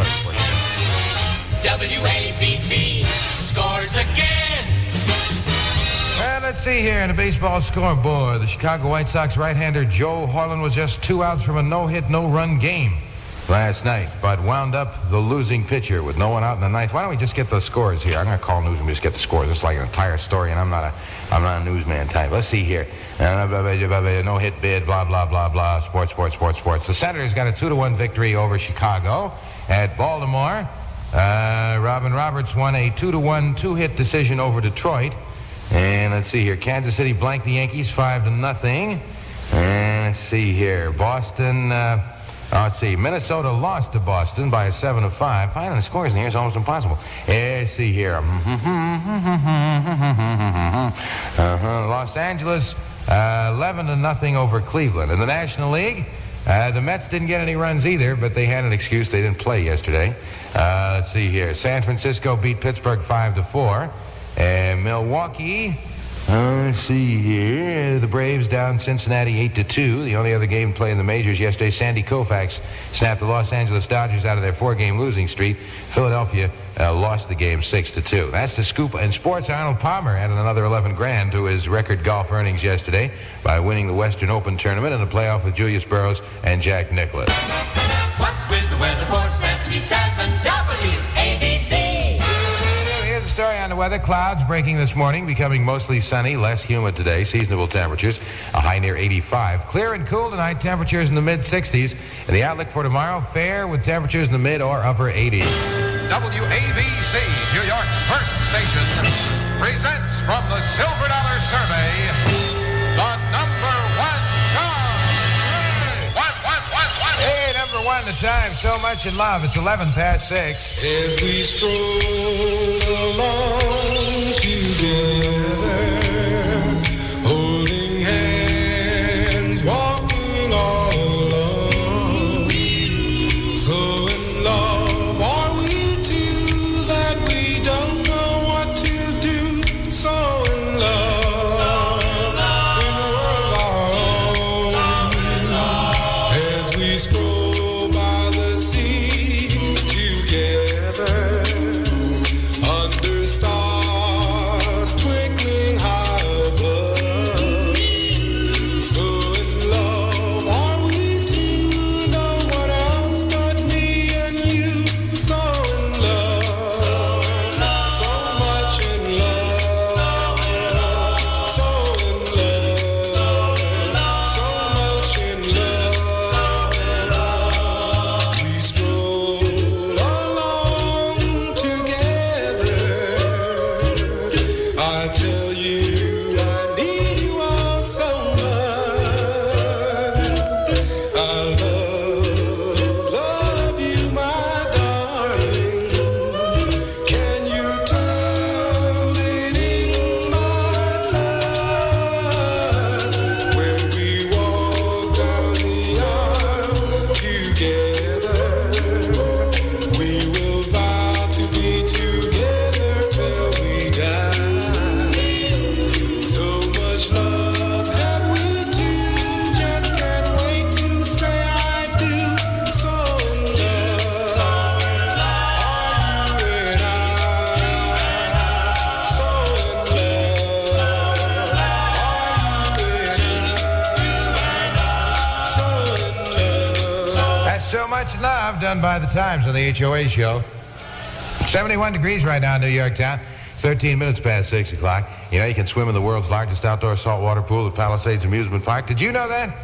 Sports Report. WABC scores again. And let's see here in the baseball scoreboard. The Chicago White Sox right-hander Joe Harlan was just 2 outs from a no-hit, no-run game last night, but wound up the losing pitcher with no one out in the ninth. Why don't we just get the scores here? I'm going to call news and just get the scores. It's like an entire story, and I'm not a newsman type. Let's see here. No-hit bid, blah, blah, blah, blah. Sports. The Senators got a 2-1 victory over Chicago. At Baltimore, Robin Roberts won a 2-1 two-hit decision over Detroit. And let's see here. Kansas City blanked the Yankees 5-0. And let's see here. Boston, let's see. Minnesota lost to Boston by a 7-5. Finding the scores in here is almost impossible. Let's see here. Los Angeles, 11-0 over Cleveland. In the National League, the Mets didn't get any runs either, but they had an excuse. They didn't play yesterday. Let's see here. San Francisco beat Pittsburgh 5-4. And Milwaukee, let's see here. The Braves down Cincinnati 8-2. The only other game played in the majors yesterday, Sandy Koufax snapped the Los Angeles Dodgers out of their 4-game losing streak. Philadelphia lost the game 6-2. That's the scoop in sports. Arnold Palmer added another $11,000 to his record golf earnings yesterday by winning the Western Open tournament in a playoff with Julius Burrows and Jack Nicklaus. What's with the weather for 77 WABC? Here's a story on the weather. Clouds breaking this morning, becoming mostly sunny, less humid today. Seasonable temperatures, a high near 85. Clear and cool tonight, temperatures in the mid-60s. And the outlook for tomorrow, fair with temperatures in the mid or upper 80s. WABC, New York's first station, presents from the Silver Dollar Survey, the number one song. Hey, number one, the time, So Much in Love. It's 11 past 6. As we stroll along together, holding hands, walking all alone. So in love are we two that we don't know what to do. So in love, in a world of our own. As we stroll by the sea together, under stars twinkling high above. So in love are we two, no one else but me and you. So in love, so much in love, so in love, so much in love. We stroll along together. I tell you I need you all so much. I love you, my darling. Can you tell it in my touch? When we walk down the aisle together, we will vow to be together till we die. So much love have we two, just can't wait to say I do. So in love, are you and I? So in love, are you and I? So in love. That's So Much Love, done by the Times on the HOA show. 71 degrees right now in New York town. 13 minutes past 6 o'clock. You know, you can swim in the world's largest outdoor saltwater pool at Palisades Amusement Park. Did you know that?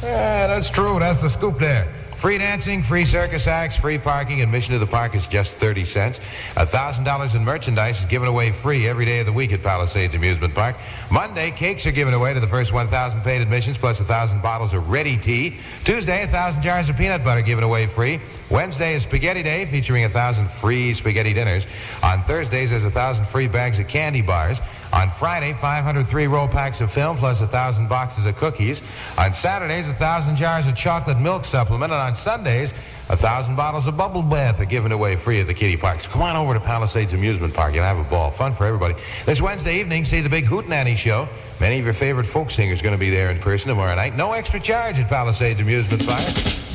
Yeah, that's true. That's the scoop there. Free dancing, free circus acts, free parking. Admission to the park is just 30 cents. $1,000 in merchandise is given away free every day of the week at Palisades Amusement Park. Monday, cakes are given away to the first 1,000 paid admissions, plus 1,000 bottles of ready tea. Tuesday, 1,000 jars of peanut butter given away free. Wednesday is Spaghetti Day, featuring 1,000 free spaghetti dinners. On Thursdays, there's 1,000 free bags of candy bars. On Friday, 503 roll packs of film plus 1,000 boxes of cookies. On Saturdays, 1,000 jars of chocolate milk supplement. And on Sundays, 1,000 bottles of bubble bath are given away free at the kiddie park. So come on over to Palisades Amusement Park. You'll have a ball. Fun for everybody. This Wednesday evening, see the big Hootenanny Show. Many of your favorite folk singers are going to be there in person tomorrow night. No extra charge at Palisades Amusement Park.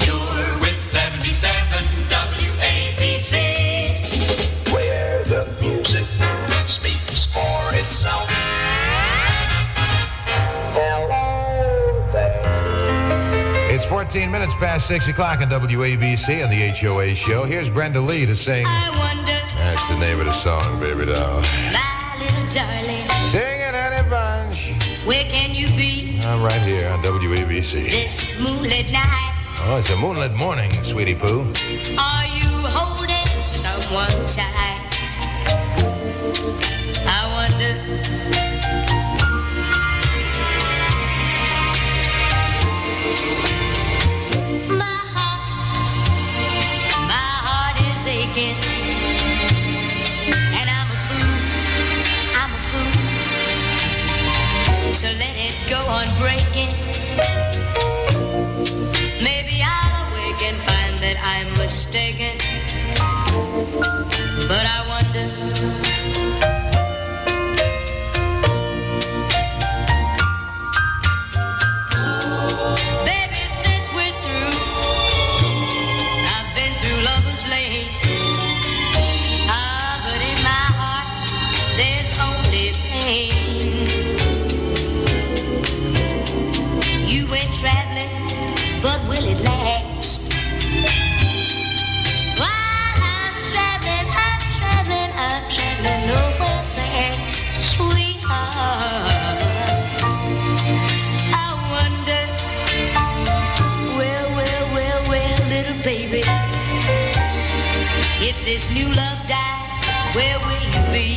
You're with 77 WABC. 14 minutes past 6 o'clock on WABC on the HOA show. Here's Brenda Lee to sing. I wonder, That's the name of the song, baby doll. my little darling, Sing it, honey bunch. where can you be I'm right here on WABC. this moonlit night? Oh, it's a moonlit morning, sweetie poo. Are you holding someone tight? I wonder, my heart is aching, and I'm a fool to let it go on breaking. Maybe I'll awake and find that I'm mistaken, but I wonder. Baby, since we're through, I've been through Lover's Lane. Ah, but in my heart, there's only pain. You went traveling, but will it last? While I'm traveling, nowhere fast, sweetheart. I wonder, well, little baby, if this new love dies, where will you be?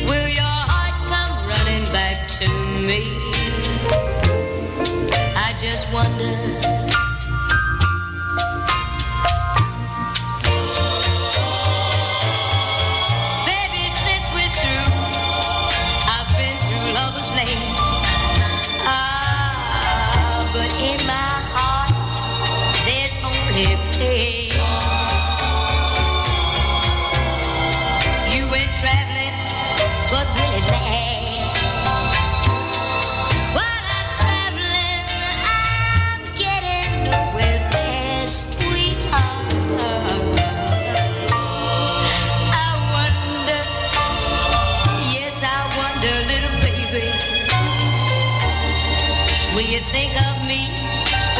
Will your heart come running back to me? I just wonder. Baby, since we're through, I've been through Lover's Lane. Ah, but in my heart, there's only pain. You went traveling, but will it last? While I'm traveling, I'm getting nowhere fast, sweetheart. I wonder, yes, I wonder, little baby, will you think of me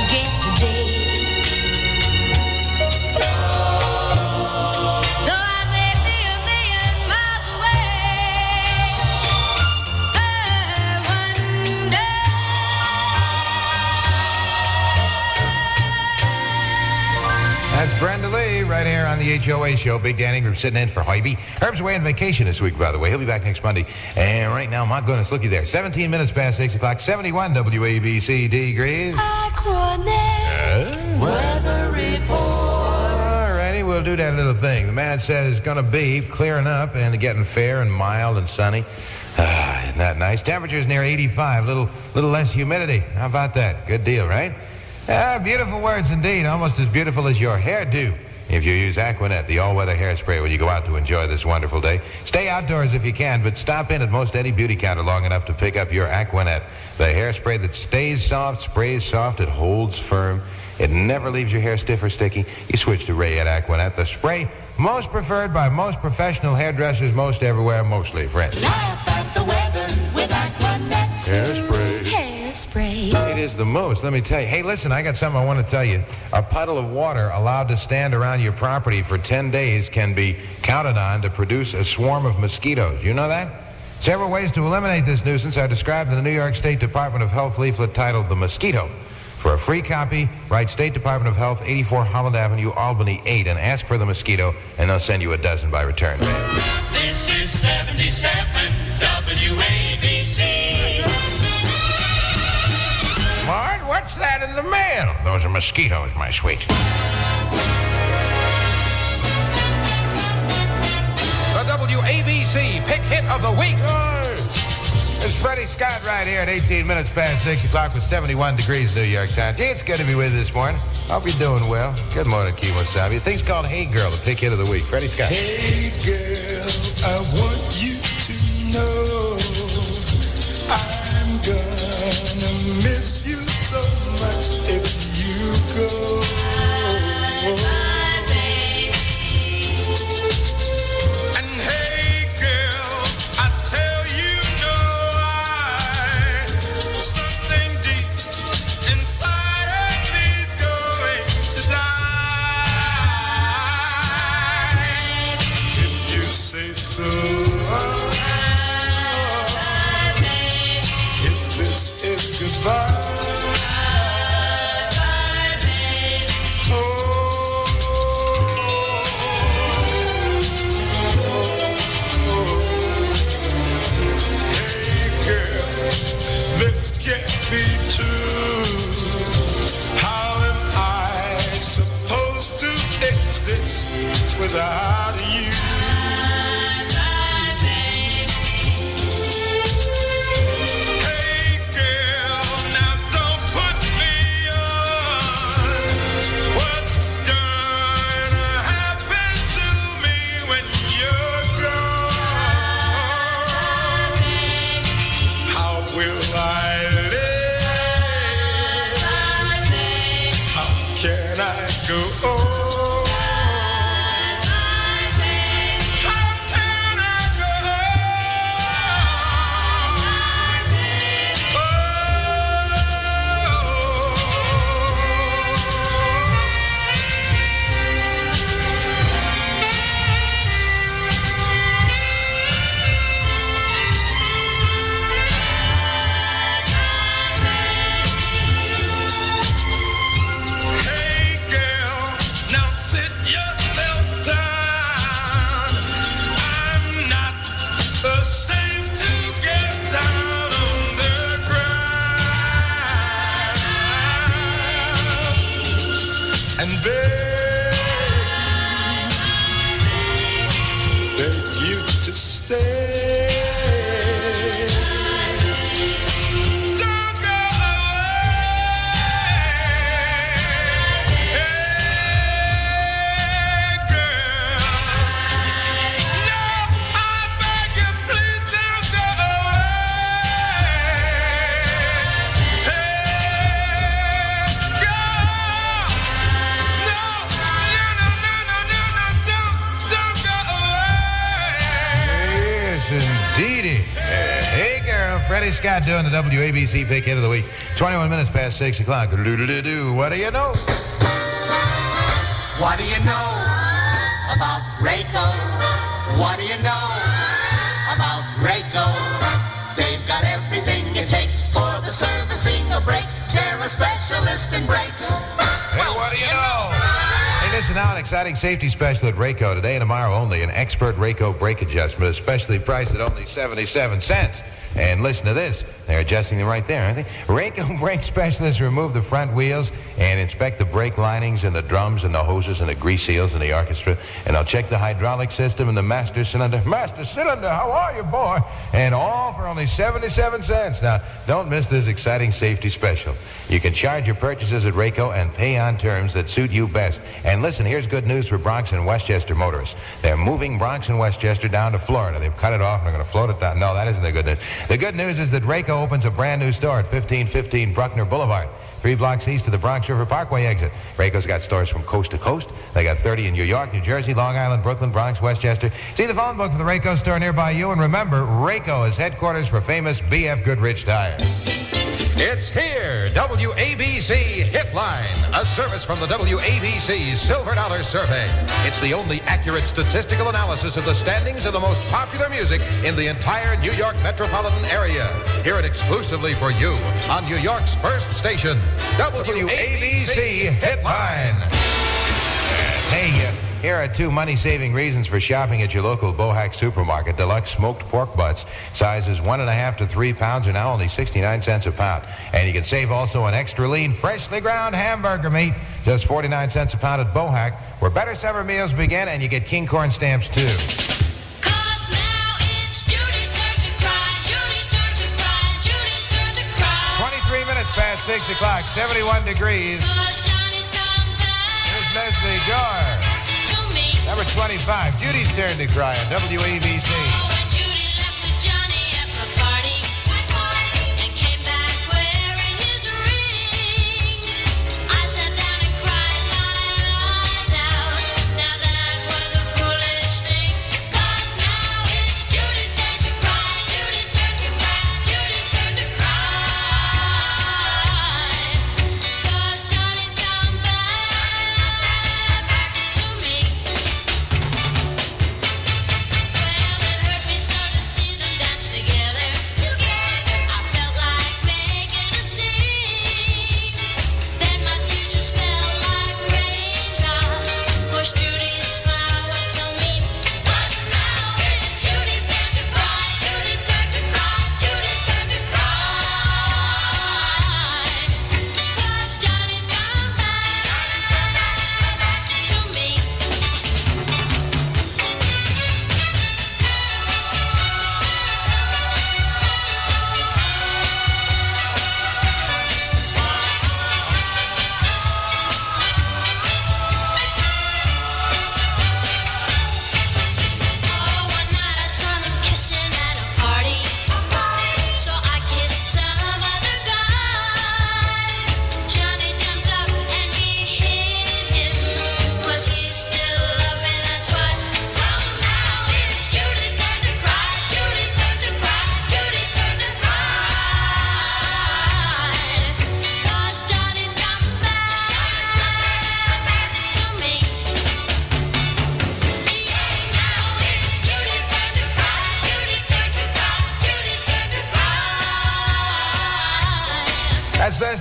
again today? Though I may be a million miles away, I wonder. That's Brenda Lee right here on the HOA show. Big Dan Ingram sitting in for Hoiby. Herb's away on vacation this week, by the way. He'll be back next Monday. And right now, my goodness, looky there. 17 minutes past 6 o'clock, 71 WABC degrees. Weather report. All righty, we'll do that little thing. The man said it's going to be clearing up and getting fair and mild and sunny. Isn't that nice? Temperature's near 85, little less humidity. How about that? Good deal, right? Beautiful words indeed, almost as beautiful as your hairdo. If you use Aquanet, the all-weather hairspray, when you go out to enjoy this wonderful day. Stay outdoors if you can, but stop in at most any beauty counter long enough to pick up your Aquanet. The hairspray that stays soft, sprays soft, it holds firm. It never leaves your hair stiff or sticky. You switch to Ray at Aquanet, the spray most preferred by most professional hairdressers, most everywhere, mostly friends. Laugh at the weather with Aquanet. Hairspray. Hairspray. It is the most, let me tell you. Hey, listen, I got something I want to tell you. A puddle of water allowed to stand around your property for 10 days can be counted on to produce a swarm of mosquitoes. You know that? Several ways to eliminate this nuisance are described in the New York State Department of Health leaflet titled The Mosquito. For a free copy, write State Department of Health, 84 Holland Avenue, Albany 8, and ask for The Mosquito, and they'll send you a dozen by return mail. This is 77 WABC. Mart, what's that in the mail? Those are mosquitoes, my sweet. The WABC Pick Hit of the Week. It's Freddie Scott right here at 18 minutes past 6 o'clock with 71 degrees New York time. Gee, it's good to be with you this morning. Hope you're doing well. Good morning, Kimosabe. Thing's called Hey Girl, the pick hit of the week. Freddie Scott. Hey girl, I want you to know I'm gonna miss you so much if you go. And hey girl, I tell you no, I without you. Hey girl, now don't put me on. What's gonna happen to me when you're gone? How will I live? How can I go on? Scott doing the WABC Pick Hit of the Week. 21 minutes past 6 o'clock. What do you know? What do you know about Rayco? What do you know about Rayco? They've got everything it takes for the servicing of brakes. They're a specialist in brakes. Hey, what do you know? Hey, listen now, an exciting safety special at Rayco today and tomorrow only. An expert Rayco brake adjustment, especially priced at only 77 cents. And listen to this. They're adjusting them right there, aren't they? Rayco brake specialists remove the front wheels and inspect the brake linings and the drums and the hoses and the grease seals and the orchestra. And they'll check the hydraulic system and the master cylinder. Master cylinder, how are you, boy? And all for only 77 cents. Now, don't miss this exciting safety special. You can charge your purchases at Rayco and pay on terms that suit you best. And listen, here's good news for Bronx and Westchester motorists. They're moving Bronx and Westchester down to Florida. They've cut it off and they're going to float it down. No, that isn't the good news. The good news is that Rayco opens a brand new store at 1515 Bruckner Boulevard, 3 blocks east of the Bronx River Parkway exit. Rayco's got stores from coast to coast. They got 30 in New York, New Jersey, Long Island, Brooklyn, Bronx, Westchester. See the phone book for the Rayco store nearby you. And remember, Rayco is headquarters for famous B.F. Goodrich tires. It's here, WABC Hitline, a service from the WABC Silver Dollar Survey. It's the only accurate statistical analysis of the standings of the most popular music in the entire New York metropolitan area. Hear it exclusively for you on New York's first station, WABC Hitline. Hey, here are 2 money-saving reasons for shopping at your local Bohack supermarket. Deluxe smoked pork butts, sizes 1.5 to 3 pounds, are now only 69 cents a pound. And you can save also on extra lean, freshly ground hamburger meat, just 49 cents a pound at Bohack, where better summer meals begin, and you get king corn stamps too. 'Cause now it's Judy's turn to cry. Judy's turn to cry. Judy's turn to cry. 23 minutes past 6 o'clock, 71 degrees. 'Cause Johnny's come back Here's Leslie Gore. to me. Number 25, Judy's turn to cry on WABC. When Judy left with Johnny at the party and came back wearing his ring, I sat down and cried my eyes out. Now that was a foolish thing. 'Cause now it's Judy's turn to cry. Judy's turn to cry. Judy's turn to cry. 'Cause Johnny's come back to me. Well, it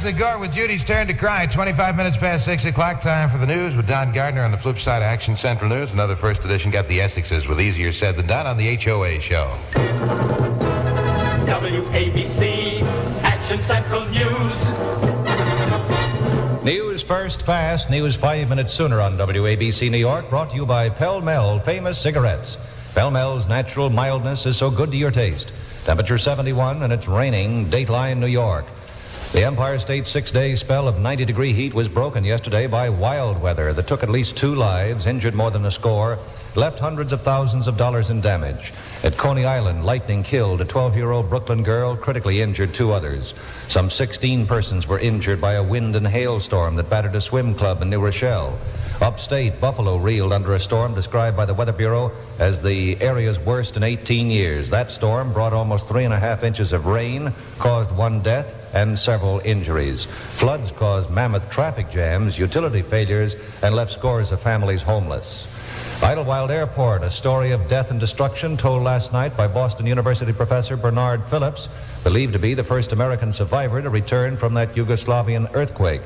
the Gore with Judy's Turn to Cry. 25 minutes past 6 o'clock. Time for the news with Don Gardner on the flip side of Action Central News. Another first edition got the Essexes with Easier Said Than Done on the HOA show. WABC, Action Central News. News first, fast. News 5 minutes sooner on WABC New York. Brought to you by Pell Mell Famous Cigarettes. Pell Mell's natural mildness is so good to your taste. Temperature 71 and it's raining. Dateline, New York. The Empire State's 6-day spell of 90-degree heat was broken yesterday by wild weather that took at least 2 lives, injured more than a score, left hundreds of thousands of dollars in damage. At Coney Island, lightning killed a 12-year-old Brooklyn girl, critically injured 2 others. Some 16 persons were injured by a wind and hailstorm that battered a swim club in New Rochelle. Upstate, Buffalo reeled under a storm described by the Weather Bureau as the area's worst in 18 years. That storm brought almost 3.5 inches of rain, caused 1 death and several injuries. Floods caused mammoth traffic jams, utility failures, and left scores of families homeless. Idlewild Airport, a story of death and destruction told last night by Boston University professor Bernard Phillips, believed to be the first American survivor to return from that Yugoslavian earthquake.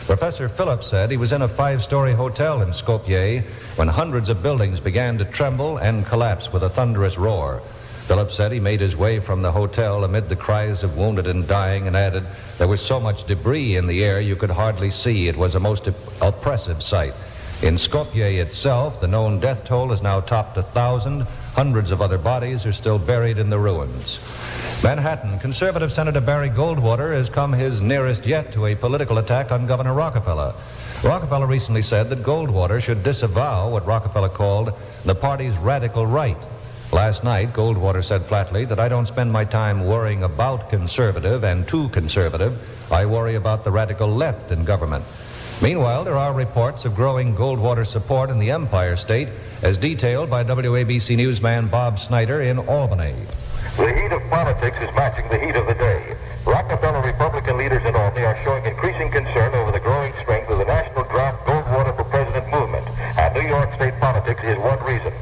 Professor Phillips said he was in a 5-story hotel in Skopje when hundreds of buildings began to tremble and collapse with a thunderous roar. Phillips said he made his way from the hotel amid the cries of wounded and dying and added, there was so much debris in the air you could hardly see. It was a most oppressive sight. In Skopje itself, the known death toll has now topped 1,000. Hundreds of other bodies are still buried in the ruins. Manhattan, conservative Senator Barry Goldwater has come his nearest yet to a political attack on Governor Rockefeller. Rockefeller recently said that Goldwater should disavow what Rockefeller called the party's radical right. Last night, Goldwater said flatly that I don't spend my time worrying about conservative and too conservative. I worry about the radical left in government. Meanwhile, there are reports of growing Goldwater support in the Empire State, as detailed by WABC newsman Bob Snyder in Albany. The heat of politics is matching the heat of the day. Rockefeller Republican leaders in Albany are showing increasing concern over the growing strength of the national draft Goldwater for President movement. And New York State politics is one reason.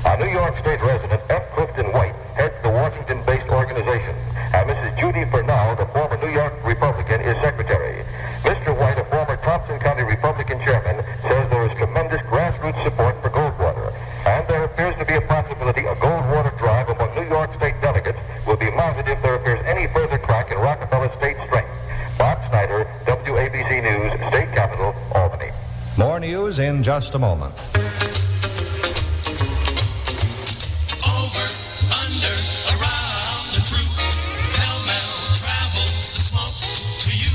A New York State resident, F. Clifton White, heads the Washington-based organization. And Mrs. Judy Furnall, the former New York Republican, is secretary. Mr. White, a former Thompson County Republican chairman, says there is tremendous grassroots support for Goldwater. And there appears to be a possibility a Goldwater drive among New York State delegates will be mounted if there appears any further crack in Rockefeller State strength. Bob Snyder, WABC News, State Capital, Albany. More news in just a moment. Over, under, around, and through. Pell-mell travels the smoke to you.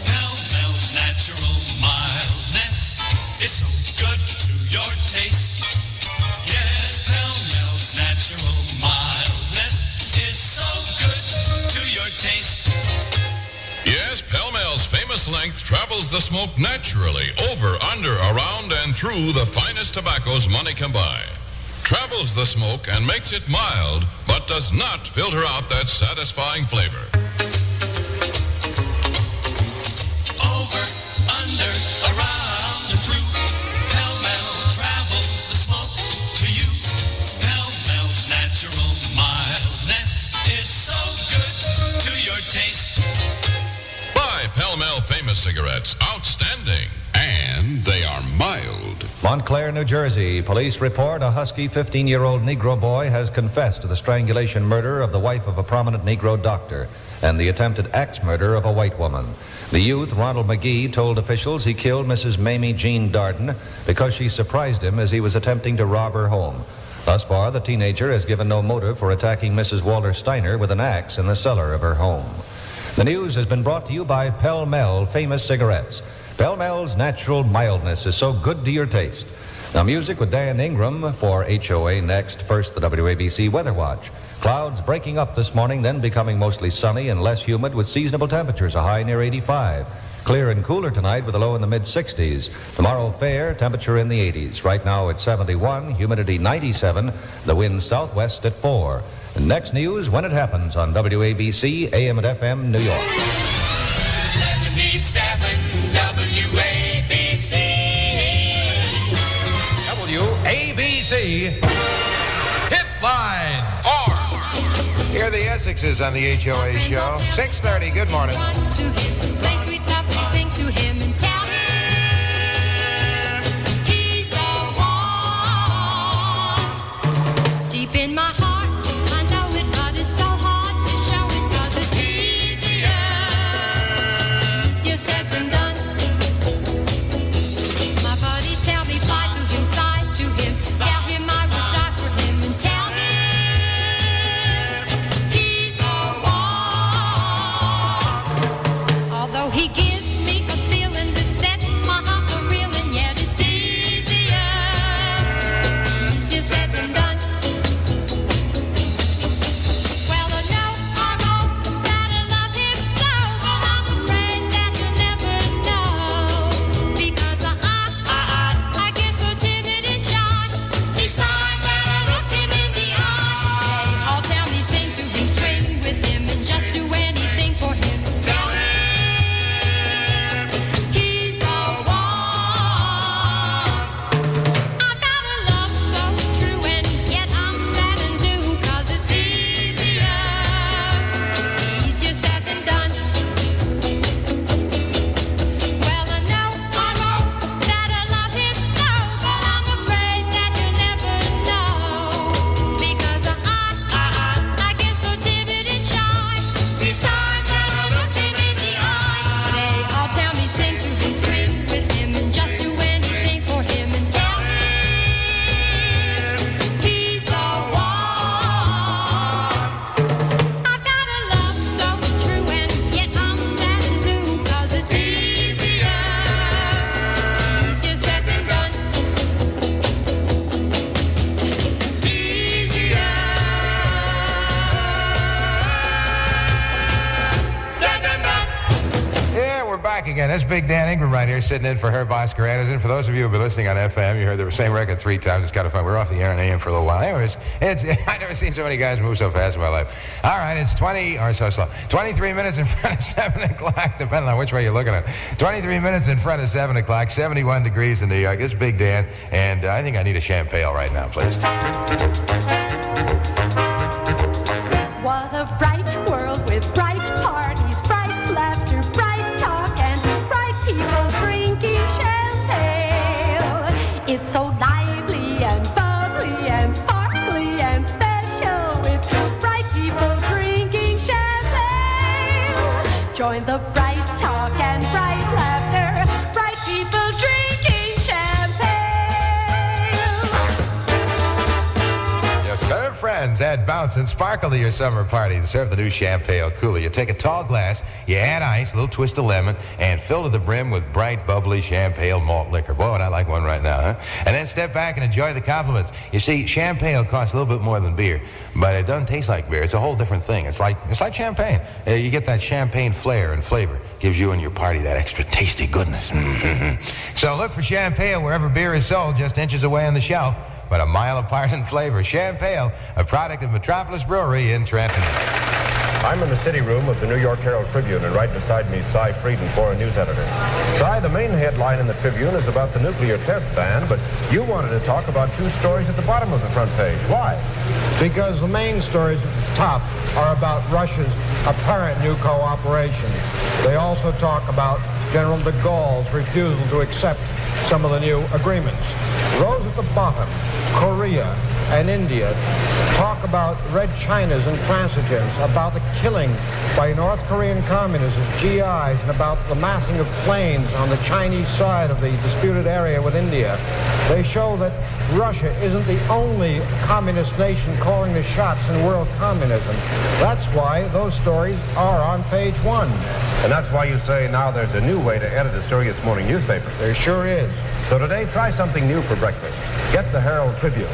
Pell-mell's natural mildness is so good to your taste. Yes, Pell-mell's natural mildness is so good to your taste. Yes, Pell-mell's famous length travels the smoke naturally, over, under, around, and through the finest tobaccos money can buy. Travels the smoke and makes it mild, but does not filter out that satisfying flavor. Over, under, around, and through. Pell-mell travels the smoke to you. Pell-mell's natural mildness is so good to your taste. Buy Pell-mell famous cigarettes. Outstanding. And they are mild. Montclair, New Jersey. Police report a husky 15-year-old Negro boy has confessed to the strangulation murder of the wife of a prominent Negro doctor and the attempted axe murder of a white woman. The youth, Ronald McGee, told officials he killed Mrs. Mamie Jean Darden because she surprised him as he was attempting to rob her home. Thus far, the teenager has given no motive for attacking Mrs. Walter Steiner with an axe in the cellar of her home. The news has been brought to you by Pell-mell Famous Cigarettes. Pell-mell's natural mildness is so good to your taste. Now music with Dan Ingram for HOA next. First, the WABC Weather Watch. Clouds breaking up this morning, then becoming mostly sunny and less humid with seasonable temperatures, a high near 85. Clear and cooler tonight with a low in the mid-60s. Tomorrow fair, temperature in the 80s. Right now it's 71, humidity 97, the wind southwest at 4. And next news when it happens on WABC, AM and FM, New York. 77 WABC. WABC Hitline. Here are the Essexes on the HOA show. 6:30, good morning. Say sweet love to him and tell him he's the one. Deep in my heart, I know it, but it's so hard to show it 'cause it's easier said than done. My buddies tell me fly to him, side to him, tell him I will die for him and tell him he's the one. Although he gives me a feeling that sets my heart a reeling, yet it's easier said than done. Well, I know that I love him so, but I'm afraid that you'll never know, because I get so timid and shy each time that I look him in the eye. They all tell me sing to him, swing with him, and just do anything for him. Tell him he's the one. I got a love so true, and yet I'm sad and blue, 'cause it's easier said than done. Well, I know that I love him so, but I'm afraid that you'll never know, because I get so timid and shy each time that I look him in the eye. They all tell me sing to him, swing with him, and just do anything for him and tell him he's the one. I got a love so true, and yet I'm sad and blue, 'cause it's easier said than done. Easier said than done. Yeah, we're back again. That's Big Dan Ingram right here sitting in for Herb Oscar Anderson. For those of you who've been listening on FM, you heard the same record 3 times. It's kind of fun. We're off the air on AM for a little while. Anyways, I've never seen so many guys move so fast in my life. All right, it's 23 minutes in front of 7 o'clock, depending on which way you're looking at it. 23 minutes in front of 7 o'clock, 71 degrees in New York. It's Big Dan, and I think I need a champagne right now, please. What a bright world with bright parties, bright laughter, bright talk, and bright people drinking champagne. It's so lively and bubbly and sparkly and special with bright people drinking champagne. Join the bright talk and bright laughter, bright people drinking champagne. Yes, sir, friends, add bounce and sparkle to your summer party. Serve the new Champagne Cooler. You take a tall glass, you add ice, a little twist of lemon, and fill to the brim with bright, bubbly Champagne malt liquor. Boy, would I like one right now, huh? And then step back and enjoy the compliments. You see, Champagne costs a little bit more than beer, but it doesn't taste like beer. It's a whole different thing. It's like champagne. You get that champagne flair and flavor. Gives you and your party that extra tasty goodness. So look for Champagne wherever beer is sold, just inches away on the shelf, but a mile apart in flavor. Champagne, a product of Metropolis Brewery in Trenton. I'm in the city room of the New York Herald Tribune, and right beside me, Cy Frieden, foreign news editor. Cy, the main headline in the Tribune is about the nuclear test ban, but you wanted to talk about 2 stories at the bottom of the front page. Why? Because the main stories at the top are about Russia's apparent new cooperation. They also talk about General de Gaulle's refusal to accept some of the new agreements. Those at the bottom, Korea and India, talk about Red China's intransigence, about the killing by North Korean communists of GIs, and about the massing of planes on the Chinese side of the disputed area with India. They show that Russia isn't the only communist nation calling the shots in world communism. That's why those stories are on page 1. And that's why you say now there's a new way to edit a serious morning newspaper. There sure is. So today, try something new for breakfast. Get the Herald Tribune.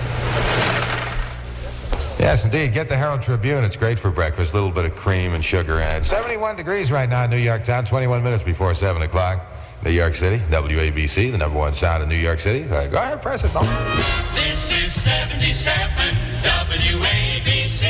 Yes, indeed. Get the Herald Tribune. It's great for breakfast. A little bit of cream and sugar in it. 71 degrees right now in New York town, 21 minutes before 7 o'clock. New York City, WABC, the #1 sound in New York City. Go ahead, press it. This is 77 WABC.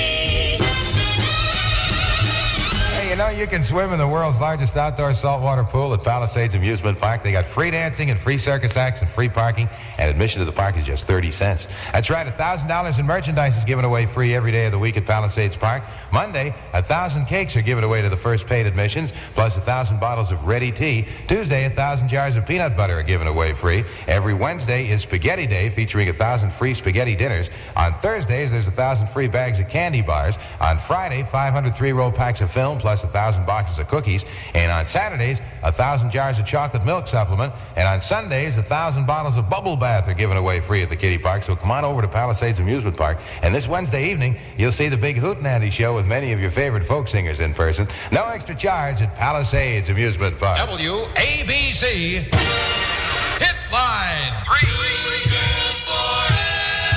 Hey, you know, you can swim in the world's largest outdoor saltwater pool at Palisades Amusement Park. They got free dancing and free circus acts and free parking, and admission to the park is just 30 cents. That's right, $1,000 in merchandise is given away free every day of the week at Palisades Park. Monday, 1,000 cakes are given away to the first paid admissions, plus 1,000 bottles of ready tea. Tuesday, 1,000 jars of peanut butter are given away free. Every Wednesday is Spaghetti Day, featuring 1,000 free spaghetti dinners. On Thursdays, there's 1,000 free bags of candy bars. On Friday, 500 3-roll packs of film, plus 1,000 boxes of cookies. And on Saturdays, 1,000 jars of chocolate milk supplement. And on Sundays, 1,000 bottles of bubble bath are given away free at the kiddie park. So come on over to Palisades Amusement Park. And this Wednesday evening, you'll see the Big Hootenanny Show with many of your favorite folk singers in person. No extra charge at Palisades Amusement Park. WABC Hitline 3 girls for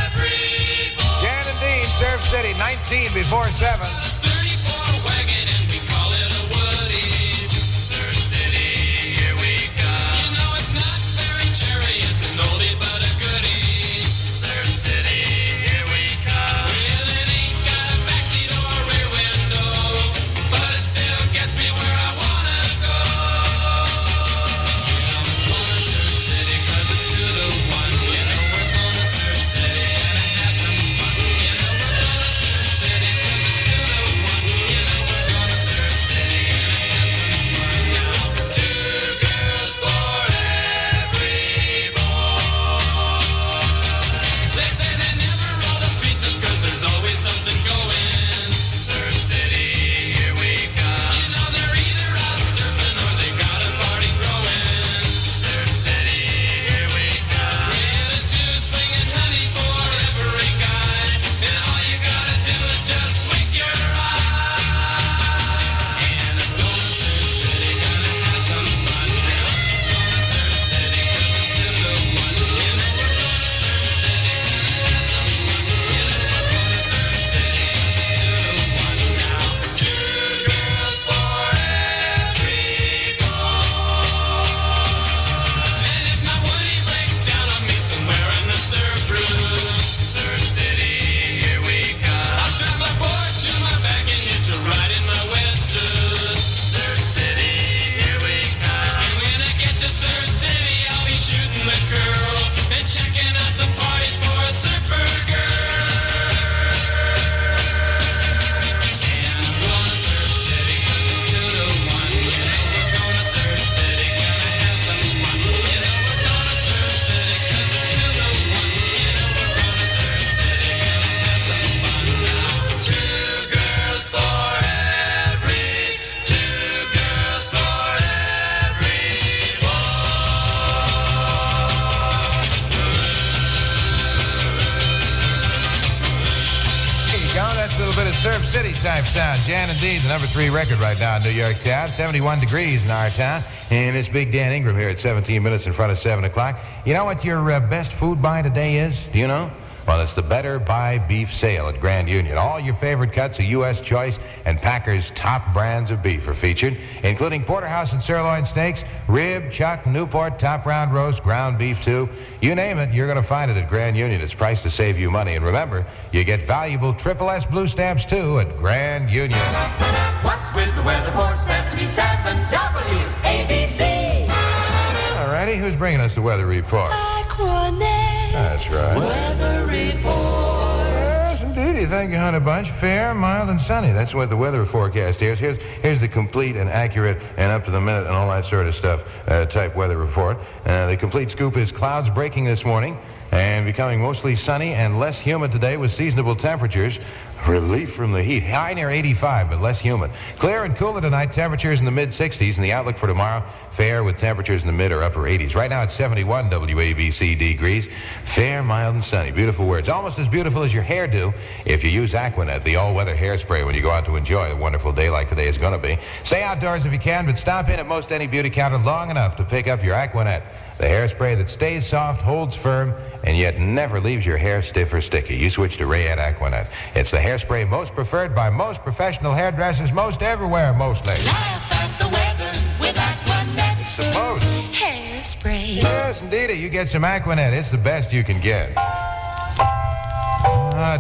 every boy. Jan and Dean, Surf City, 19 before 7. 34 wagon and we call it a Woody. Surf City, here we come. You know it's not very cherry, it's an oldie but a goodie. Surf City, here we come. Well, it ain't got a backseat or a rear window, but it still gets me where I wanna go. You know we're going to Surf City 'cause it's 2 to 1. You know we're going to Surf City and it has some fun. You know we're going to Surf City 'cause it's 2 to 1. You know we're going to Surf City and it has some fun now. 2 girls for every boy. They say they never roll the streets up 'cause there's always something going. Surf City, here we come. You know they're either out surfing or they got a party growing. Surf City, here we come. Yeah, there's 2 swinging honey for every guy, and all you gotta do is just wink your eye. And I'm going to Surf City, gonna have some fun now. Going to Surf City 'cause it's 2 to 1. You know we're going to Surf City, gonna have some fun. You know we're going to Surf City 'cause it's 2 to 1 now. 2 girls for every boy. And if my Woody breaks down on me somewhere in the surf room, Surf City, here we come. I'll strap my board to my back and hitch a ride in my wetsuit. Surf City, here we come. And when I get to Surf City, I'll be shooting the girl and checking out the parties for a surfer girl. And I'm going to Surf City 'cause it's 2 to 1. You know we're going to Surf City, gonna have some fun. You know we're going to Surf City 'cause it's 2 to 1. You know we're going to Surf City, gonna have some fun now. 2 girls for every, 2 girls for every There you go. That's a little bit of Surf City type sound. Jan and Dean, the number 3 record right now in New York town. 71 degrees in our town. And it's Big Dan Ingram here at 17 minutes in front of 7 o'clock. You know what your best food buy today is? Do you know? Well, it's the Better Buy Beef Sale at Grand Union. All your favorite cuts of U.S. Choice and Packers' top brands of beef are featured, including porterhouse and sirloin steaks, rib, chuck, Newport, top round roast, ground beef too. You name it, you're going to find it at Grand Union. It's priced to save you money. And remember, you get valuable Triple S blue stamps too at Grand Union. What's with the weather for 77 WABC? Alrighty, who's bringing us the weather report? That's right. Weather report. Yes, indeed. Thank you, Honey Bunch. Fair, mild, and sunny. That's what the weather forecast is. Here's the complete and accurate and up to the minute and all that sort of stuff type weather report. The complete scoop is clouds breaking this morning and becoming mostly sunny and less humid today with seasonable temperatures. Relief from the heat. High near 85, but less humid. Clear and cooler tonight. Temperatures in the mid-60s. And the outlook for tomorrow, fair with temperatures in the mid or upper 80s. Right now it's 71 WABC degrees. Fair, mild, and sunny. Beautiful words. Almost as beautiful as your hairdo if you use Aquanet, the all-weather hairspray when you go out to enjoy a wonderful day like today is going to be. Stay outdoors if you can, but stop in at most any beauty counter long enough to pick up your Aquanet. The hairspray that stays soft, holds firm, and yet never leaves your hair stiff or sticky. You switch to Rayette Aquanet. It's the hairspray most preferred by most professional hairdressers, most everywhere, mostly. Laugh at the weather with Aquanet. It's the most. Hairspray. Yes, indeed. You get some Aquanet. It's the best you can get.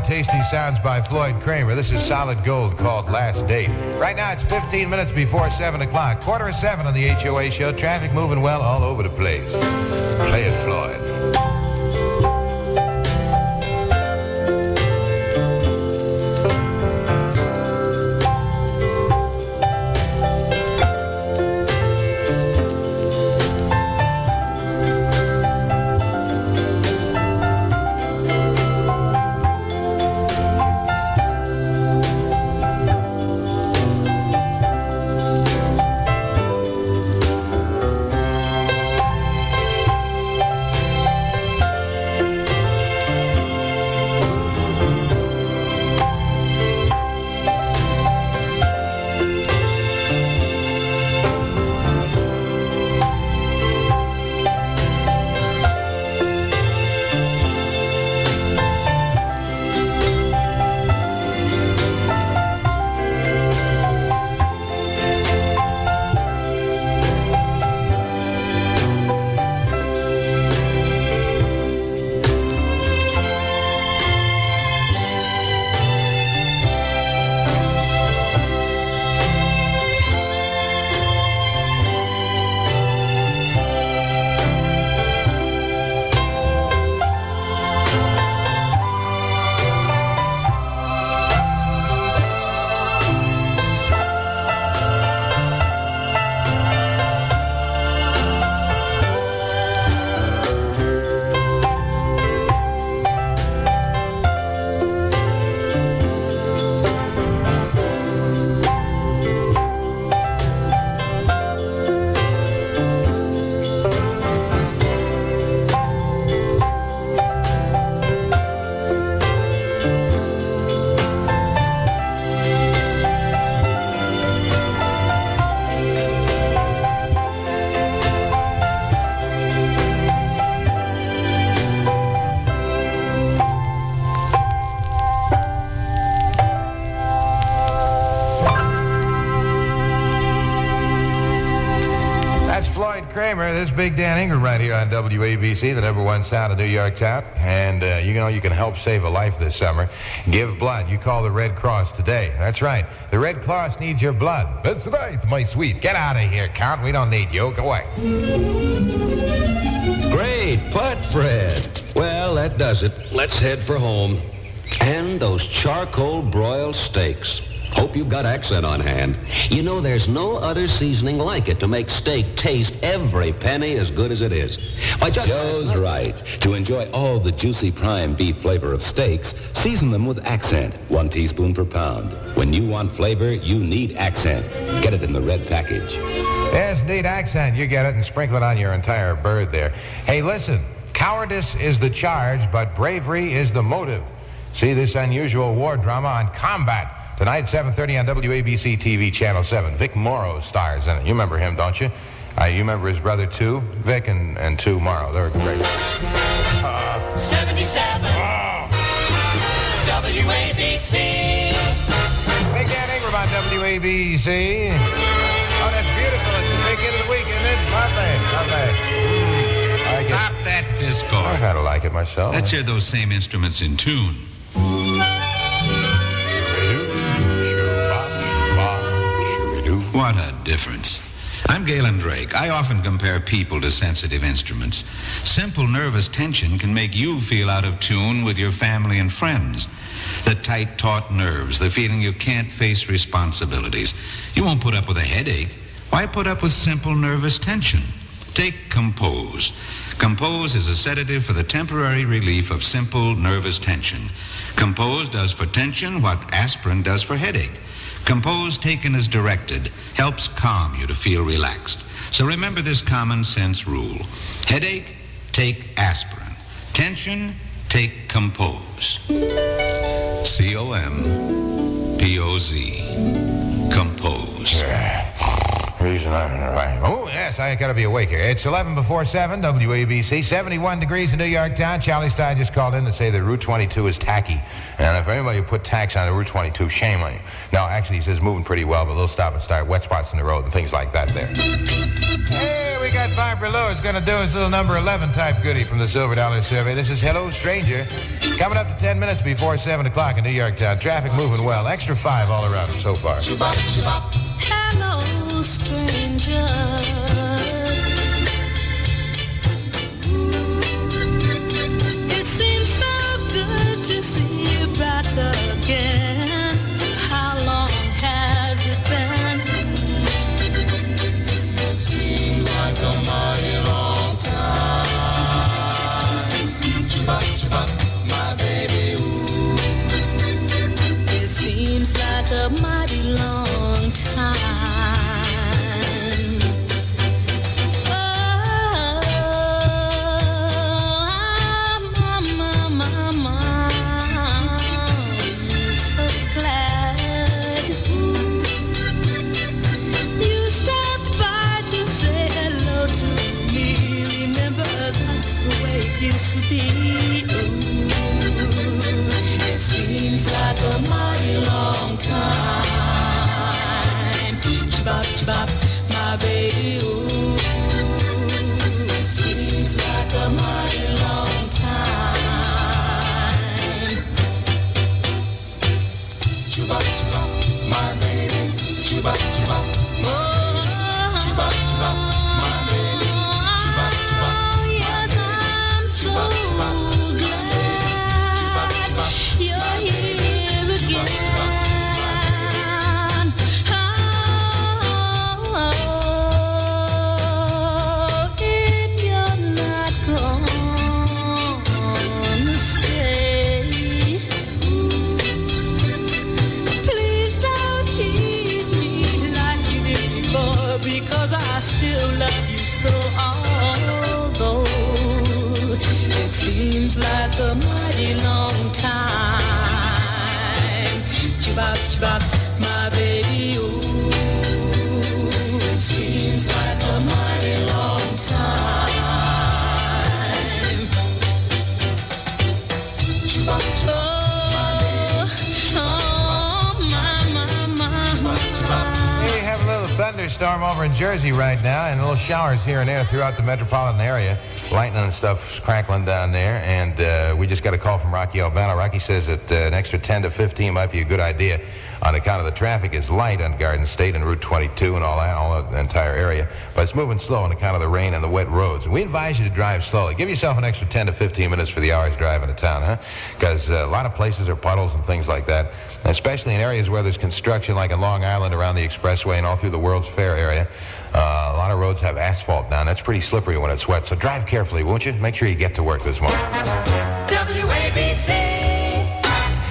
Tasty sounds by Floyd Kramer. This is Solid Gold called Last Date. Right now it's 15 minutes before 7 o'clock. 6:45 on the HOA show. Traffic moving well all over the place. Play it, Floyd. Kramer, this is Big Dan Ingram right here on WABC, the #1 sound of New York Town. And you know you can help save a life this summer. Give blood. You call the Red Cross today. That's right. The Red Cross needs your blood. That's right, my sweet. Get out of here, Count. We don't need you. Go away. Great putt, Fred. Well, that does it. Let's head for home. And those charcoal broiled steaks. Hope you've got accent on hand. You know, there's no other seasoning like it to make steak taste every penny as good as it is. Why, just Joe's right. To enjoy all the juicy prime beef flavor of steaks, season them with Accent, 1 teaspoon per pound. When you want flavor, you need Accent. Get it in the red package. Yes, need Accent. You get it and sprinkle it on your entire bird there. Hey, listen, cowardice is the charge, but bravery is the motive. See this unusual war drama on Combat. Tonight, 7:30 on WABC TV, Channel 7. Vic Morrow stars in it. You remember him, don't you? You remember his brother, too? Vic and Two Morrow. They were great. 77 WABC. Big Dan Ingram on WABC. Oh, that's beautiful. It's the big end of the week, isn't it? Not bad, not bad. Stop that discord. I kind of like it myself. Let's hear those same instruments in tune. What a difference. I'm Galen Drake. I often compare people to sensitive instruments. Simple nervous tension can make you feel out of tune with your family and friends. The tight, taut nerves, the feeling you can't face responsibilities. You won't put up with a headache. Why put up with simple nervous tension? Take Compose. Compose is a sedative for the temporary relief of simple nervous tension. Compose does for tension what aspirin does for headache. Compose, taken as directed, helps calm you to feel relaxed. So remember this common sense rule. Headache, take aspirin. Tension, take Compose. C-O-M-P-O-Z. Compose. Reason oh, yes, I got to be awake here. It's 11 before 7, WABC. 71 degrees in New York town. Charlie Stein just called in to say that Route 22 is tacky. And if anybody put tax on the Route 22, shame on you. No, actually, he says moving pretty well, but they'll stop and start wet spots in the road and things like that there. Hey, we got Barbara Lewis going to do his little number 11 type goodie from the Silver Dollar Survey. This is Hello Stranger. Coming up to 10 minutes before 7 o'clock in New York town. Traffic moving well. Extra 5 all around us so far. Hello, stranger. It seems so good to see you back again. How long has it been? It seems like a mighty long time. My baby, ooh. It seems like a mighty long time. So glad you stopped by to say hello to me. Remember, that's the way it used to be. Ooh, it seems like a mighty long time. Chibop, my baby, ooh. It seems like a mighty long time. Chibop, my baby. Chibop, Oh, my baby. yes, I'm so glad you're here again. If you're not gonna stay, please don't tease me like you did before, because I still love you so. Although it seems like a mighty long time. Chibop, my baby, ooh. It seems like a mighty long time. Hey, have a little thunderstorm over in Jersey right now, and little showers here and there throughout the metropolitan area. Lightning and stuff crackling down there, and we just got a call from Rocky Albano. Rocky says that an extra 10 to 15 might be a good idea on account of the traffic is light on Garden State and Route 22 and all that, all the entire area, but it's moving slow on account of the rain and the wet roads. And we advise you to drive slowly. Give yourself an extra 10 to 15 minutes for the hours drive into town, huh? Because a lot of places are puddles and things like that, especially in areas where there's construction, like in Long Island around the expressway and all through the World's Fair area. A lot of roads have asphalt down. That's pretty slippery when it's wet, so drive carefully, won't you? Make sure you get to work this morning. WABC.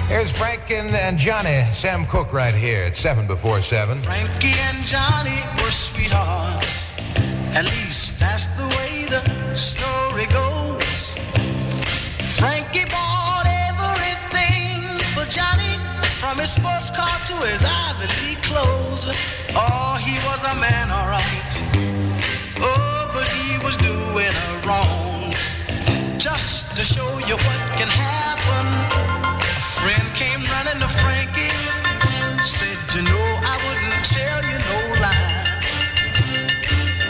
Here's Frank and Johnny, Sam Cooke right here at 7 before 7. Frankie and Johnny were sweethearts. At least that's the way the story goes. Frankie bought everything for Johnny, from his sports car to his Ivy League clothes. Oh, he was a man, all right. Oh, but he was doing her wrong. Just to show you what can happen, friend came running to Frankie, said, you know, I wouldn't tell you no lie.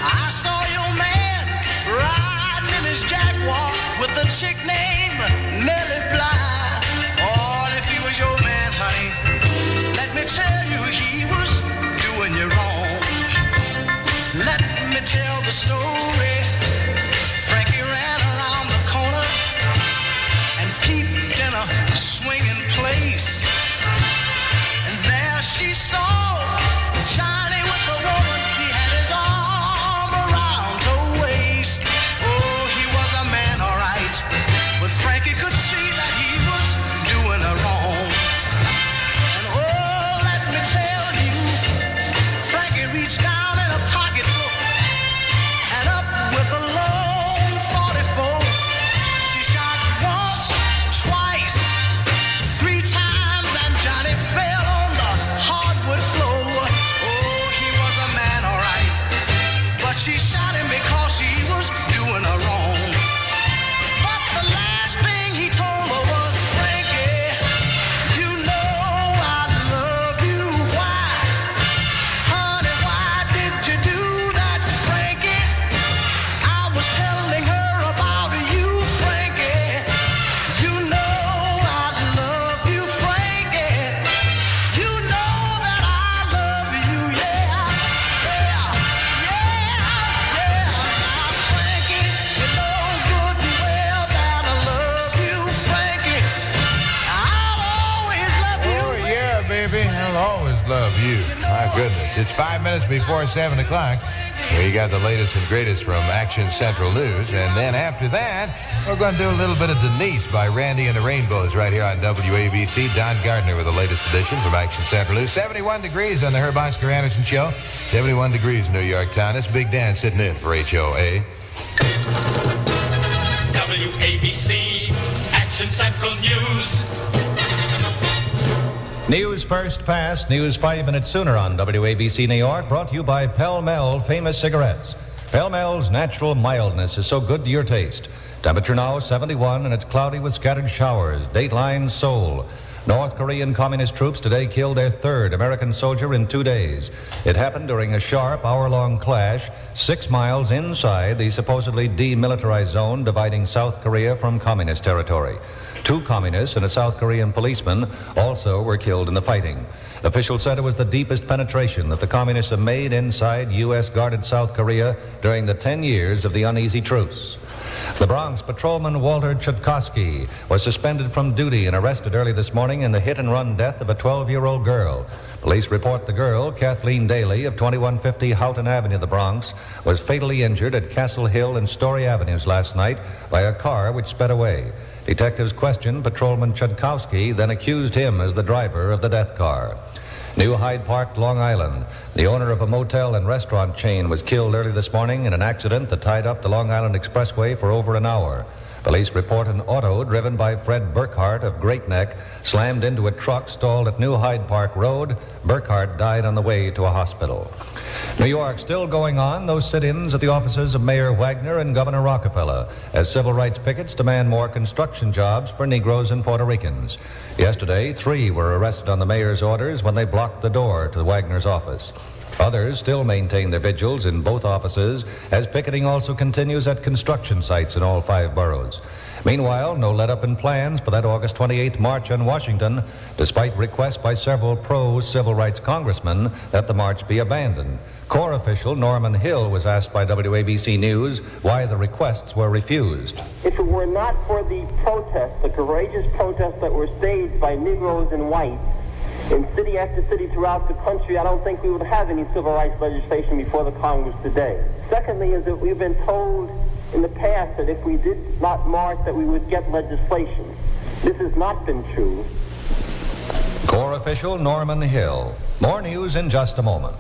I saw your man riding in his Jaguar with a chick named Nellie Bly. Oh, if he was your man, honey, let me tell you, he was doing you wrong. Let me tell the story. Frankie ran around the corner and peeped in a swinging place, and there she saw Johnny with a woman. He had his arm around her waist. Oh, he was a man, all right, but Frankie could see that he was doing her wrong. And oh, let me tell you, Frankie reached down in a pocketbook and up love you. My goodness. It's 5 minutes before 7 o'clock. We got the latest and greatest from Action Central News. And then after that, we're going to do a little bit of Denise by Randy and the Rainbows right here on WABC. Don Gardner with the latest edition from Action Central News. 71 degrees on the Herb Oscar Anderson Show. 71 degrees in New York town. It's Big Dan sitting in for HOA. WABC, Action Central News. News first past, news 5 minutes sooner on WABC New York, brought to you by Pell Mell Famous Cigarettes. Pell Mell's natural mildness is so good to your taste. Temperature now 71 and it's cloudy with scattered showers. Dateline Seoul. North Korean communist troops today killed their third American soldier in 2 days. It happened during a sharp hour-long clash 6 miles inside the supposedly demilitarized zone dividing South Korea from communist territory. 2 communists and a South Korean policeman also were killed in the fighting. Officials said it was the deepest penetration that the communists have made inside U.S.-guarded South Korea during the 10 years of the uneasy truce. The Bronx patrolman Walter Chutkowski was suspended from duty and arrested early this morning in the hit-and-run death of a 12-year-old girl. Police report the girl, Kathleen Daly of 2150 Houghton Avenue, the Bronx, was fatally injured at Castle Hill and Story Avenues last night by a car which sped away. Detectives questioned Patrolman Chutkowski, then accused him as the driver of the death car. New Hyde Park, Long Island. The owner of a motel and restaurant chain was killed early this morning in an accident that tied up the Long Island Expressway for over an hour. Police report an auto driven by Fred Burkhart of Great Neck slammed into a truck stalled at New Hyde Park Road. Burkhart died on the way to a hospital. New York still going on, those sit-ins at the offices of Mayor Wagner and Governor Rockefeller as civil rights pickets demand more construction jobs for Negroes and Puerto Ricans. Yesterday, 3 were arrested on the mayor's orders when they blocked the door to Wagner's office. Others still maintain their vigils in both offices as picketing also continues at construction sites in all 5 boroughs. Meanwhile, no let-up in plans for that August 28th march on Washington, despite requests by several pro-civil rights congressmen that the march be abandoned. Corps official Norman Hill was asked by WABC News why the requests were refused. If it were not for the protests, the courageous protests that were staged by Negroes and whites in city after city throughout the country, I don't think we would have any civil rights legislation before the Congress today. Secondly, is that we've been told in the past that if we did not march that we would get legislation. This has not been true. Corps official Norman Hill. More news in just a moment.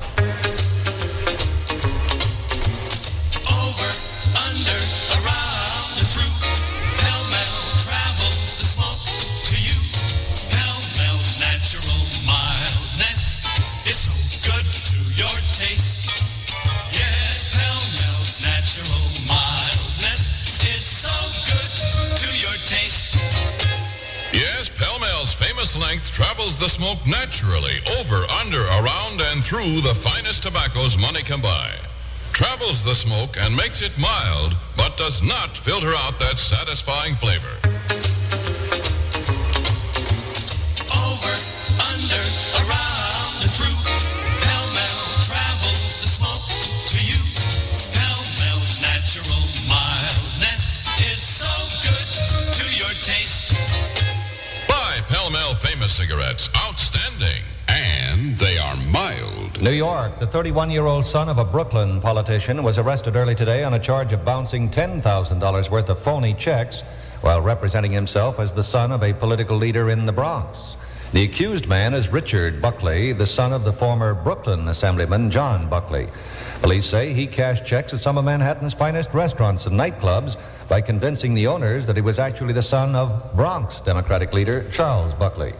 Length travels the smoke naturally over, under, around, and through the finest tobaccos money can buy. Travels the smoke and makes it mild, but does not filter out that satisfying flavor. Over, under, around, and through. Pell Mell travels the smoke to you. Pell Mell's natural mildness is so good to your taste. Pell Mell Famous Cigarettes, outstanding, and they are mild. New York, the 31-year-old son of a Brooklyn politician was arrested early today on a charge of bouncing $10,000 worth of phony checks while representing himself as the son of a political leader in the Bronx. The accused man is Richard Buckley, the son of the former Brooklyn Assemblyman John Buckley. Police say he cashed checks at some of Manhattan's finest restaurants and nightclubs by convincing the owners that he was actually the son of Bronx Democratic leader Charles Buckley.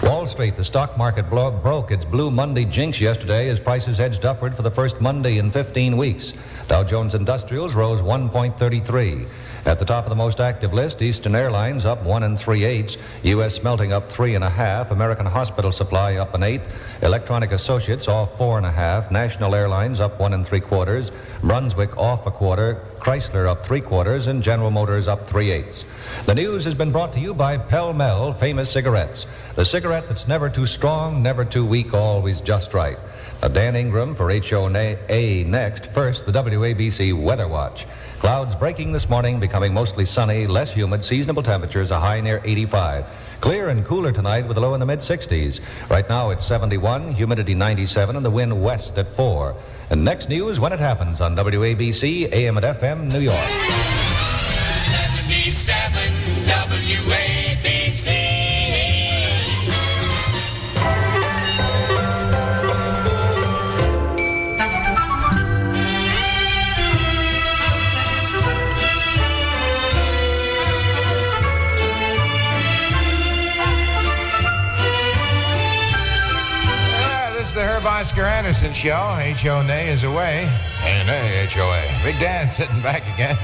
Wall Street, the stock market broke its Blue Monday jinx yesterday as prices edged upward for the first Monday in 15 weeks. Dow Jones Industrials rose 1.33. At the top of the most active list, Eastern Airlines up 1 3/8, U.S. Smelting up 3.5, American Hospital Supply up 1/8, Electronic Associates off 4.5, National Airlines up 1 3/4, Brunswick off 1/4, Chrysler up 3/4, and General Motors up 3/8. The news has been brought to you by Pell Mell Famous Cigarettes, the cigarette that's never too strong, never too weak, always just right. Dan Ingram for HOA next. First, the WABC Weather Watch. Clouds breaking this morning, becoming mostly sunny, less humid, seasonable temperatures, a high near 85. Clear and cooler tonight with a low in the mid-60s. Right now it's 71, humidity 97, and the wind west at 4. And next news when it happens on WABC, AM and FM, New York. 77 WABC. The Herb Oscar Anderson Show. H.O.N.A. is away. A-N-A, H-O-A. Big Dan sitting back again.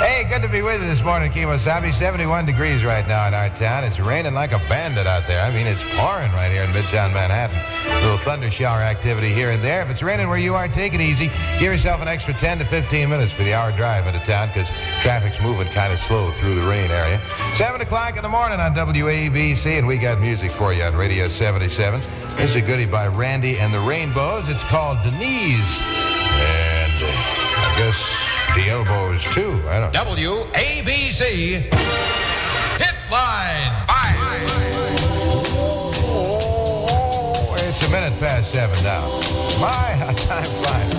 Hey, good to be with you this morning, Kimosabe. 71 degrees right now in our town. It's raining like a bandit out there. I mean, it's pouring right here in Midtown Manhattan. A little thunder shower activity here and there. If it's raining where you are, take it easy. Give yourself an extra 10 to 15 minutes for the hour drive into town because traffic's moving kind of slow through the rain area. 7 o'clock in the morning on WABC, and we got music for you on Radio 77. This is a goodie by Randy and the Rainbows. It's called Denise. And I guess the elbows, too. I don't know. WABC Hitline 5. Oh, it's a minute past 7 now. My, how time flies.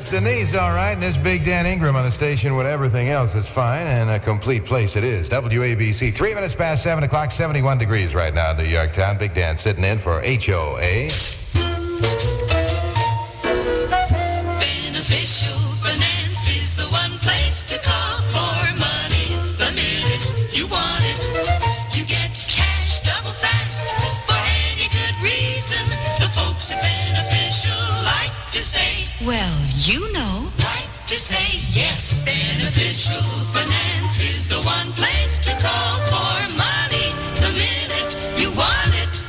Denise, all right, and this Big Dan Ingram on the station with everything else is fine, and a complete place it is. WABC, 3 minutes past 7 o'clock, 71 degrees right now in New York town. Big Dan sitting in for HOA. Beneficial Finance is the one place to call for money the minute you want it. You get cash double fast for any good reason. The folks at Beneficial like to say, well, you know. Like to say yes. Beneficial Finance is the one place to call for money the minute you want it.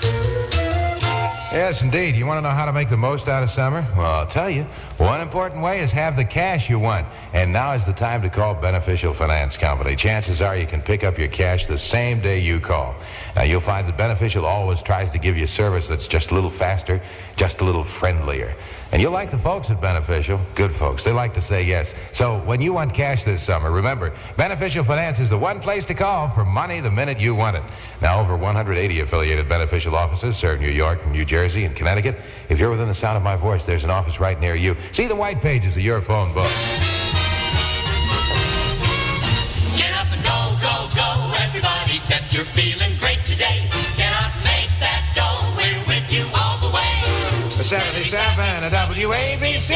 Yes, indeed. You want to know how to make the most out of summer? Well, I'll tell you. One important way is have the cash you want. And now is the time to call Beneficial Finance Company. Chances are you can pick up your cash the same day you call. Now, you'll find that Beneficial always tries to give you a service that's just a little faster, just a little friendlier. And you'll like the folks at Beneficial. Good folks. They like to say yes. So when you want cash this summer, remember, Beneficial Finance is the one place to call for money the minute you want it. Now, over 180 affiliated Beneficial offices serve New York, New Jersey, and Connecticut. If you're within the sound of my voice, there's an office right near you. See the white pages of your phone book. Get up and go, go, go, everybody. Bet you're feeling great today. Get out and make that dough. We're with you all the way. 77 at WABC.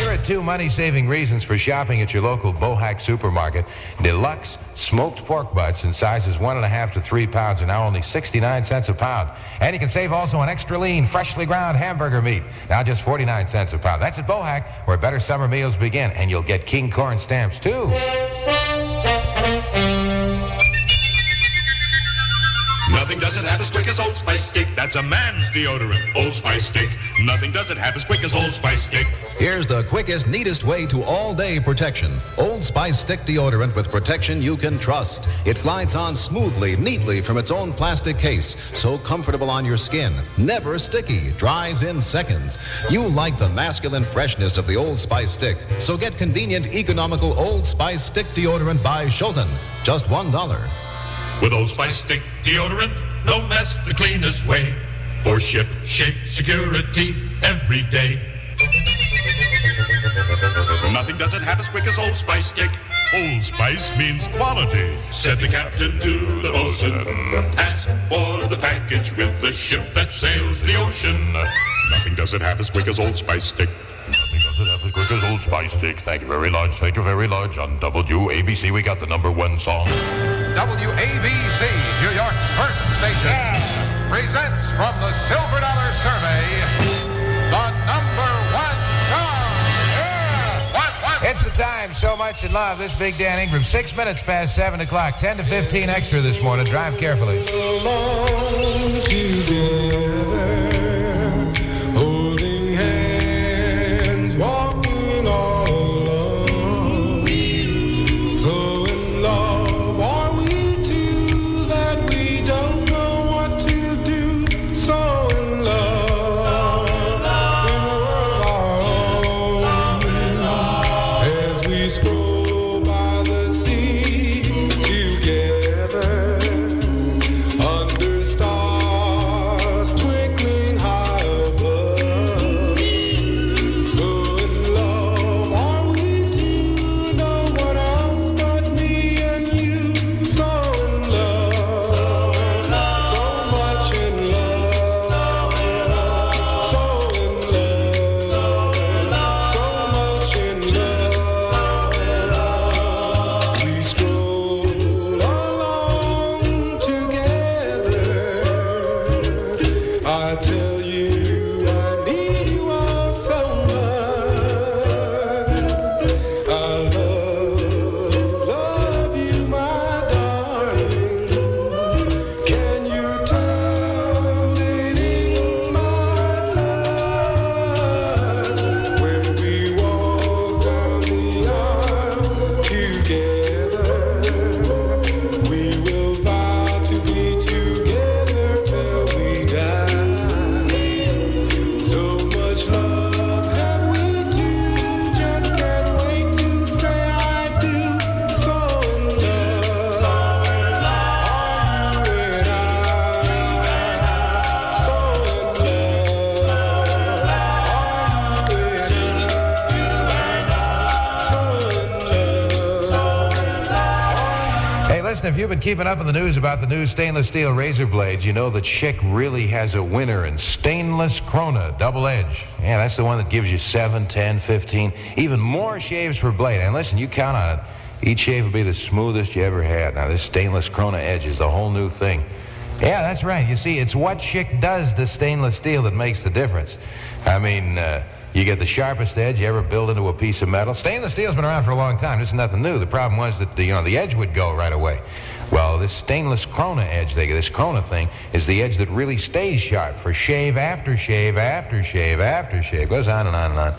You're at 2 money-saving reasons for shopping at your local Bohack supermarket. Deluxe smoked pork butts in sizes 1.5 to 3 pounds are now only 69 cents a pound. And you can save also on extra lean, freshly ground hamburger meat, now just 49 cents a pound. That's at Bohack, where better summer meals begin. And you'll get King Corn stamps, too. Nothing does it half as quick as Old Spice Stick. That's a man's deodorant. Old Spice Stick. Nothing does it half as quick as Old Spice Stick. Here's the quickest, neatest way to all-day protection. Old Spice Stick deodorant with protection you can trust. It glides on smoothly, neatly from its own plastic case. So comfortable on your skin. Never sticky. Dries in seconds. You like the masculine freshness of the Old Spice Stick. So get convenient, economical Old Spice Stick deodorant by Schulten. Just $1. With Old Spice Stick deodorant, no mess, the cleanest way. For ship, shape, security every day. Nothing does it half as quick as Old Spice Stick. Old Spice means quality. Said the captain to the bosun. Ask for the package with the ship that sails the ocean. Nothing does it half as quick as Old Spice Stick. Nothing does it half as quick as Old Spice Stick. Thank you very large. Thank you very large. On WABC, we got the #1 song. WABC, New York's first station, presents from the Silver Dollar Survey, the #1 song. It's the time, so much in love. This Big Dan Ingram, 6 minutes past 7 o'clock, 10 to 15 extra this morning. Drive carefully. Holding hands, walking all alone. So in love are we two that we don't know what to do. So in love, in a world our own. As we stroll by the sea together, under stars twinkling high above. So in love are we two, no one else but me and you. So in love, so much in love, so in love, so much in love. We stroll along together. I tell you I need you all so much. I love you, my darling. Can you tell it in my touch? When we walk down the aisle together, we will vow to be together till we die. So much love have we two, just can't wait to say I do. So in love, are you and I? So in love, are you and I? Hey, listen, if you've been keeping up with the news about the new stainless steel razor blades, you know that Schick really has a winner in stainless Krona double edge. Yeah, that's the one that gives you 7, 10, 15, even more shaves per blade. And listen, you count on it, each shave will be the smoothest you ever had. Now, this stainless Krona edge is a whole new thing. Yeah, that's right. You see, it's what Schick does to stainless steel that makes the difference. I mean, you get the sharpest edge you ever build into a piece of metal. Stainless steel's been around for a long time. This is nothing new. The problem was that the edge would go right away. Well, this stainless Krona edge, this Krona thing, is the edge that really stays sharp for shave after shave after shave after shave. Goes on and on and on.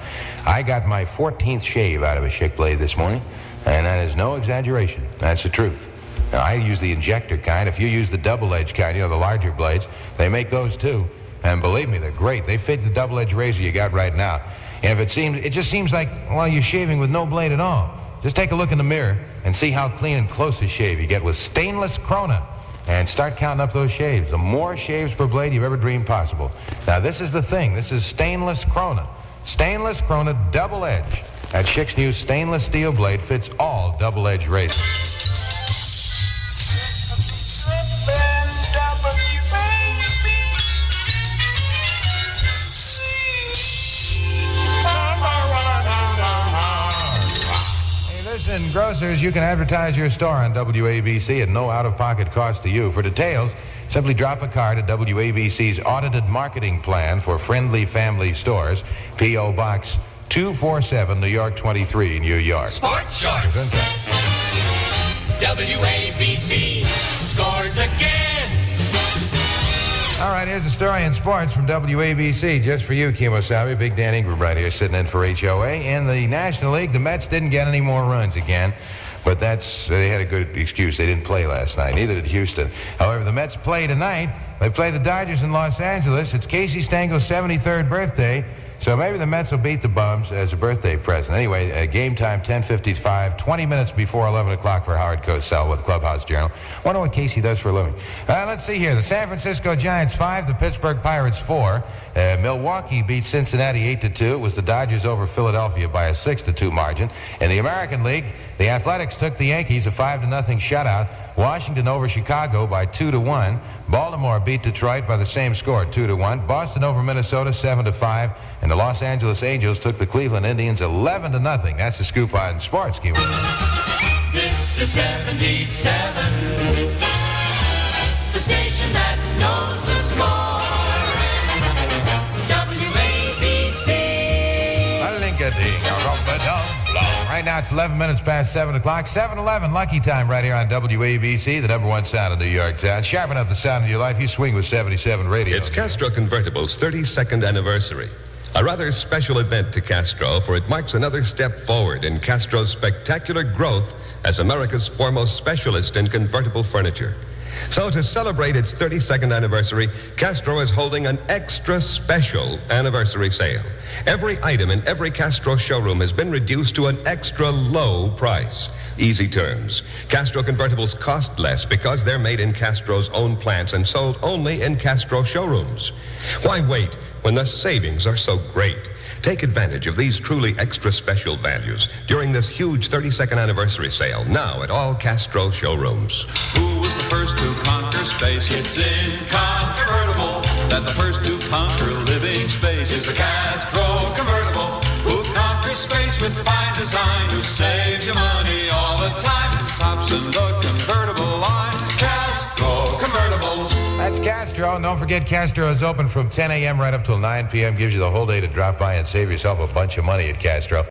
I got my 14th shave out of a Schick blade this morning, and that is no exaggeration. That's the truth. Now, I use the injector kind. If you use the double edge kind, the larger blades, they make those too. And believe me, they're great. They fit the double edge razor you got right now. And if it just seems like, well, you're shaving with no blade at all. Just take a look in the mirror and see how clean and close a shave you get with stainless Krona. And start counting up those shaves. The more shaves per blade you've ever dreamed possible. Now, this is the thing. This is stainless Krona. Stainless Krona double edge. That Schick's new stainless steel blade fits all double edge razors. Listen, grocers, you can advertise your store on WABC at no out-of-pocket cost to you. For details, simply drop a card at WABC's audited marketing plan for friendly family stores, P.O. Box 247, New York 23, New York. Sports Shorts. WABC scores again. All right, here's a story in sports from WABC. Just for you, Kimosabe. Big Dan Ingram right here sitting in for HOA. In the National League, the Mets didn't get any more runs again. But they had a good excuse. They didn't play last night. Neither did Houston. However, the Mets play tonight. They play the Dodgers in Los Angeles. It's Casey Stengel's 73rd birthday. So maybe the Mets will beat the Bums as a birthday present. Anyway, game time, 10:55, 20 minutes before 11 o'clock for Howard Cosell with the Clubhouse Journal. Wonder what Casey does for a living. Let's see here. The San Francisco Giants 5, the Pittsburgh Pirates 4. Milwaukee beat Cincinnati 8-2. It was the Dodgers over Philadelphia by a 6-2 margin. In the American League, the Athletics took the Yankees a 5-0 shutout. Washington over Chicago by 2-1. Baltimore beat Detroit by the same score, 2-1. Boston over Minnesota 7-5. And the Los Angeles Angels took the Cleveland Indians 11-0. That's the scoop on sports, Q. This is 77. The station that knows the score. WABC. Right now it's 11 minutes past 7 o'clock. 7-11, lucky time right here on WABC, the #1 sound of New York town. Sharpen up the sound of your life. You swing with 77 radio. It's Castro Convertible's 32nd anniversary. A rather special event to Castro, for it marks another step forward in Castro's spectacular growth as America's foremost specialist in convertible furniture. So to celebrate its 32nd anniversary, Castro is holding an extra special anniversary sale. Every item in every Castro showroom has been reduced to an extra low price. Easy terms. Castro convertibles cost less because they're made in Castro's own plants and sold only in Castro showrooms. Why wait when the savings are so great? Take advantage of these truly extra special values during this huge 32nd anniversary sale, now at all Castro showrooms. Who was the first to conquer space? It's incontrovertible that the first to conquer living space is the Castro Convertible. Who conquers space with fine design, who saves you money all the time. Tops in the convertible line, Castro Convertibles. That's Castro. And don't forget, Castro is open from 10 a.m. right up till 9 p.m. Gives you the whole day to drop by and save yourself a bunch of money at Castro.